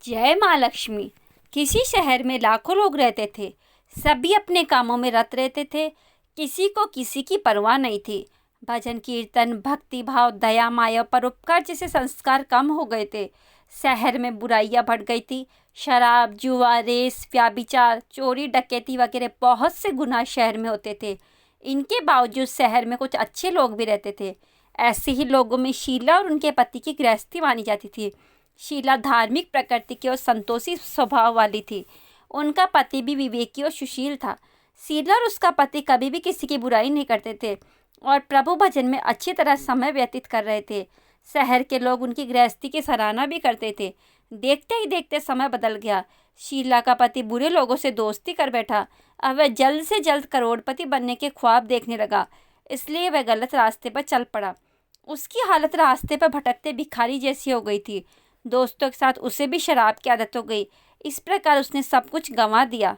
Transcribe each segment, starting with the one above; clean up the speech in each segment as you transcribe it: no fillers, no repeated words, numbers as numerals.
जय माँ लक्ष्मी। किसी शहर में लाखों लोग रहते थे। सभी अपने कामों में रत रहते थे। किसी को किसी की परवाह नहीं थी। भजन कीर्तन, भक्ति भाव, दया, माया, परोपकार जैसे संस्कार कम हो गए थे। शहर में बुराइयां बढ़ गई थी। शराब, जुआ, रेस, व्यभिचार, चोरी, डकैती वगैरह बहुत से गुनाह शहर में होते थे। इनके बावजूद शहर में कुछ अच्छे लोग भी रहते थे। ऐसे ही लोगों में शीला और उनके पति की गृहस्थी मानी जाती थी। शीला धार्मिक प्रकृति की और संतोषी स्वभाव वाली थी। उनका पति भी विवेकी और सुशील था। शीला और उसका पति कभी भी किसी की बुराई नहीं करते थे और प्रभु भजन में अच्छी तरह समय व्यतीत कर रहे थे। शहर के लोग उनकी गृहस्थी की सराहना भी करते थे। देखते ही देखते समय बदल गया। शीला का पति बुरे लोगों से दोस्ती कर बैठा। अब वह जल्द से जल्द करोड़पति बनने के ख्वाब देखने लगा, इसलिए वह गलत रास्ते पर चल पड़ा। उसकी हालत रास्ते पर भटकते भिखारी जैसी हो गई थी। दोस्तों के साथ उसे भी शराब की आदत हो गई। इस प्रकार उसने सब कुछ गंवा दिया।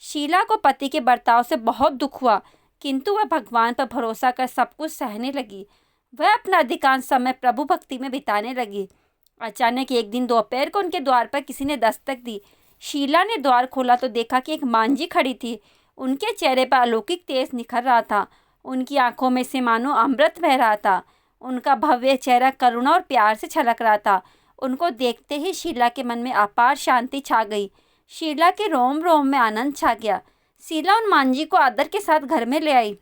शीला को पति के बर्ताव से बहुत दुख हुआ, किंतु वह भगवान पर भरोसा कर सब कुछ सहने लगी। वह अपना अधिकांश समय प्रभु भक्ति में बिताने लगी। अचानक एक दिन दोपहर को उनके द्वार पर किसी ने दस्तक दी। शीला ने द्वार खोला तो देखा कि एक मांझी खड़ी थी। उनके चेहरे पर अलौकिक तेज निखर रहा था। उनकी आंखों में से मानो अमृत बह रहा था। उनका भव्य चेहरा करुणा और प्यार से छलक रहा था। उनको देखते ही शीला के मन में अपार शांति छा गई। शीला के रोम रोम में आनंद छा गया। शीला उन मांझी को आदर के साथ घर में ले आई।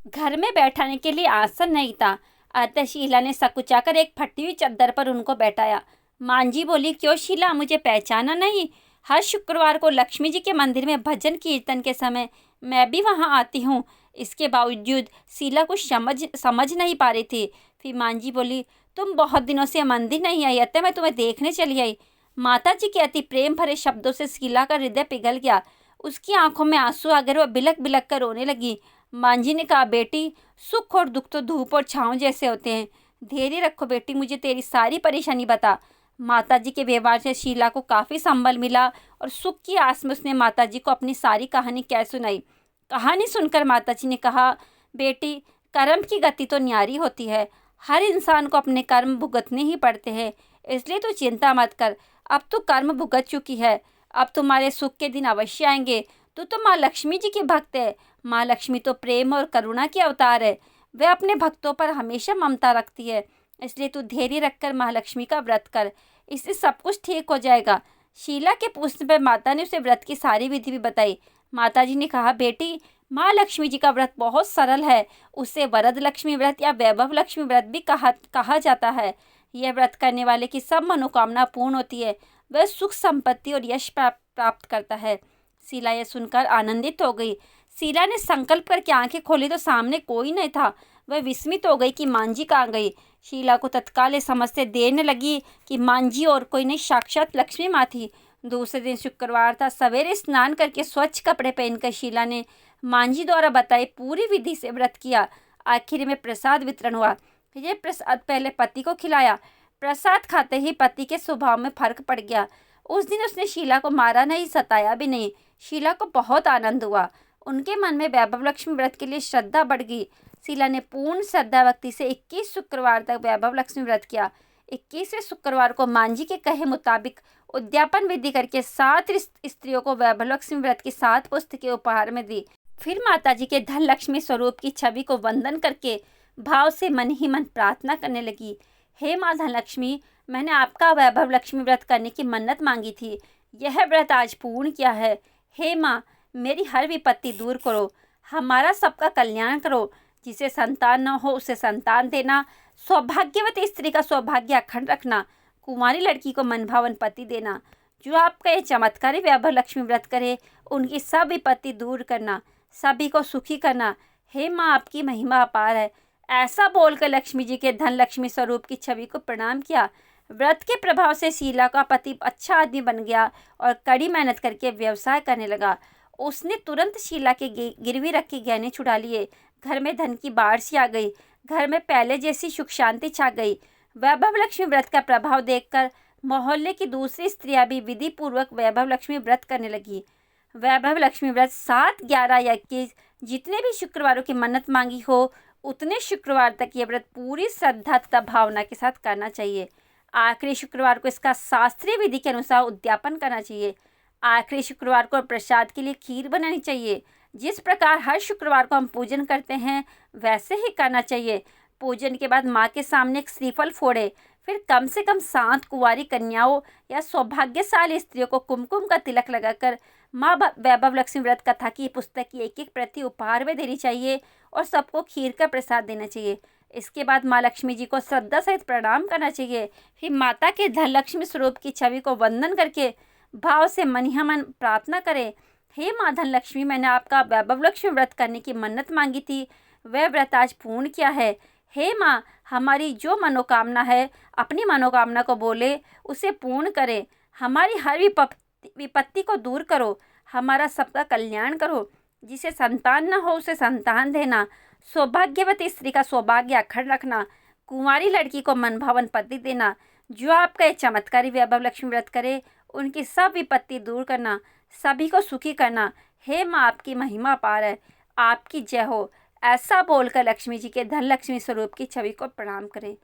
घर में बैठाने के लिए आसन नहीं था, अतः शीला ने सकुचाकर एक फटी हुई चद्दर पर उनको बैठाया। मांझी बोली, क्यों शीला, मुझे पहचाना नहीं? हर शुक्रवार को लक्ष्मी जी के मंदिर में भजन कीर्तन के समय मैं भी वहां आती हूँ। इसके बावजूद शीला कुछ समझ नहीं पा रही थी। फिर मांझी बोली, तुम बहुत दिनों से मंदिर नहीं आई, अतः मैं तुम्हें देखने चली आई। माता जी के अति प्रेम भरे शब्दों से शीला का हृदय पिघल गया। उसकी आंखों में आंसू आ गए। वह बिलक बिलक कर रोने लगी। मांझी ने कहा, बेटी, सुख और दुख तो धूप और छांव जैसे होते हैं। धैर्य रखो बेटी, मुझे तेरी सारी परेशानी बता। माता जी के व्यवहार से शीला को काफ़ी संबल मिला और सुख की आस में उसने माता जी को अपनी सारी कहानी कह सुनाई। कहानी सुनकर माता जी ने कहा, बेटी, कर्म की गति तो न्यारी होती है। हर इंसान को अपने कर्म भुगतने ही पड़ते हैं, इसलिए तू चिंता मत कर। अब तू कर्म भुगत चुकी है। अब तुम्हारे सुख के दिन अवश्य आएंगे। तू तो माँ लक्ष्मी जी की भक्त है। माँ लक्ष्मी तो प्रेम और करुणा की अवतार है। वह अपने भक्तों पर हमेशा ममता रखती है, इसलिए तू धैर्य रखकर माँ लक्ष्मी का व्रत कर, इससे सब कुछ ठीक हो जाएगा। शीला के पूछने पर माता ने उसे व्रत की सारी विधि भी बताई। माता जी ने कहा, बेटी, माँ लक्ष्मी जी का व्रत बहुत सरल है। उसे वरद लक्ष्मी व्रत या वैभव लक्ष्मी व्रत भी कहा जाता है। यह व्रत करने वाले की सब मनोकामना पूर्ण होती है। वह सुख, संपत्ति और यश प्राप्त करता है। शीला यह सुनकर आनंदित हो गई। शीला ने संकल्प करके आंखें खोली तो सामने कोई नहीं था। वह विस्मित हो गई कि मांझी कहाँ गई। शीला को तत्काल ये समझते देर न लगी कि मांझी और कोई नहीं, साक्षात लक्ष्मी माँ थी। दूसरे दिन शुक्रवार था। सवेरे स्नान करके स्वच्छ कपड़े पहनकर शीला ने मांझी द्वारा बताई पूरी विधि से व्रत किया। आखिर में प्रसाद वितरण हुआ। यह प्रसाद पहले पति को खिलाया। प्रसाद खाते ही पति के स्वभाव में फर्क पड़ गया। उस दिन उसने शीला को मारा नहीं, सताया भी नहीं। शीला को बहुत आनंद हुआ। उनके मन में वैभव लक्ष्मी व्रत के लिए श्रद्धा बढ़ गई। शीला ने पूर्ण श्रद्धा भक्ति से 21 शुक्रवार तक वैभव लक्ष्मी व्रत किया। 21वें शुक्रवार को मांझी के कहे मुताबिक उद्यापन विधि करके 7 स्त्रियों को वैभव लक्ष्मी व्रत की 7 पुस्तकें उपहार में दी। फिर माताजी के धन लक्ष्मी स्वरूप की छवि को वंदन करके भाव से मन ही मन प्रार्थना करने लगी। हे माँ धन लक्ष्मी, मैंने आपका वैभव लक्ष्मी व्रत करने की मन्नत मांगी थी। यह व्रत आज पूर्ण किया है। हे माँ, मेरी हर विपत्ति दूर करो, हमारा सबका कल्याण करो। जिसे संतान न हो उसे संतान देना, सौभाग्यवती स्त्री का सौभाग्य अखंड रखना, कुंवारी लड़की को मनभावन पति देना। जो आपका ये चमत्कारी वैभव लक्ष्मी व्रत करे, उनकी सब विपत्ति दूर करना, सभी को सुखी करना। हे माँ, आपकी महिमा अपार है। ऐसा बोलकर लक्ष्मी जी के धन लक्ष्मी स्वरूप की छवि को प्रणाम किया। व्रत के प्रभाव से शीला का पति अच्छा आदमी बन गया और कड़ी मेहनत करके व्यवसाय करने लगा। उसने तुरंत शीला के गिरवी रखे गहने छुड़ा लिए। घर में धन की बाढ़ सी आ गई। घर में पहले जैसी सुख शांति छा गई। वैभव लक्ष्मी व्रत का प्रभाव देखकर मोहल्ले की दूसरी स्त्रियां भी विधि पूर्वक वैभव लक्ष्मी व्रत करने लगी। वैभव लक्ष्मी व्रत 7, 11 या 21 जितने भी शुक्रवारों की मन्नत मांगी हो, उतने शुक्रवार तक ये व्रत पूरी श्रद्धा तथा भावना के साथ करना चाहिए। आखिरी शुक्रवार को इसका शास्त्रीय विधि के अनुसार उद्यापन करना चाहिए। आखिरी शुक्रवार को प्रसाद के लिए खीर बनानी चाहिए। जिस प्रकार हर शुक्रवार को हम पूजन करते हैं वैसे ही करना चाहिए। पूजन के बाद माँ के सामने एक श्रीफल फोड़े, फिर कम से कम 7 कुंवारी कन्याओं या सौभाग्यशाली स्त्रियों को कुमकुम का तिलक लगाकर माँ वैभव लक्ष्मी व्रत कथा की पुस्तक की एक एक प्रति उपहार में देनी चाहिए और सबको खीर का प्रसाद देना चाहिए। इसके बाद माँ लक्ष्मी जी को श्रद्धा सहित प्रणाम करना चाहिए। फिर माता के धनलक्ष्मी स्वरूप की छवि को वंदन करके भाव से मन ही मन प्रार्थना करें, हे माँ धनलक्ष्मी, मैंने आपका वैभव लक्ष्मी व्रत करने की मन्नत मांगी थी, वह व्रत आज पूर्ण किया है। हे माँ, हमारी जो मनोकामना है अपनी मनोकामना को बोले उसे पूर्ण करें। हमारी हर विपत्ति को दूर करो, हमारा सबका कल्याण करो। जिसे संतान न हो उसे संतान देना, सौभाग्यवती स्त्री का सौभाग्य अखंड रखना, कुंवारी लड़की को मनभावन पति देना। जो आपका ये चमत्कारी वैभव लक्ष्मी व्रत करे उनकी सब विपत्ति दूर करना, सभी को सुखी करना। हे माँ, आपकी महिमा अपार है, आपकी जय हो। ऐसा बोलकर लक्ष्मी जी के धनलक्ष्मी स्वरूप की छवि को प्रणाम करें।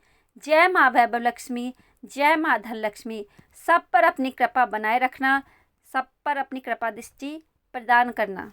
जय माँ वैभव लक्ष्मी, जय माँ धनलक्ष्मी। सब पर अपनी कृपा बनाए रखना, सब पर अपनी कृपा दृष्टि प्रदान करना।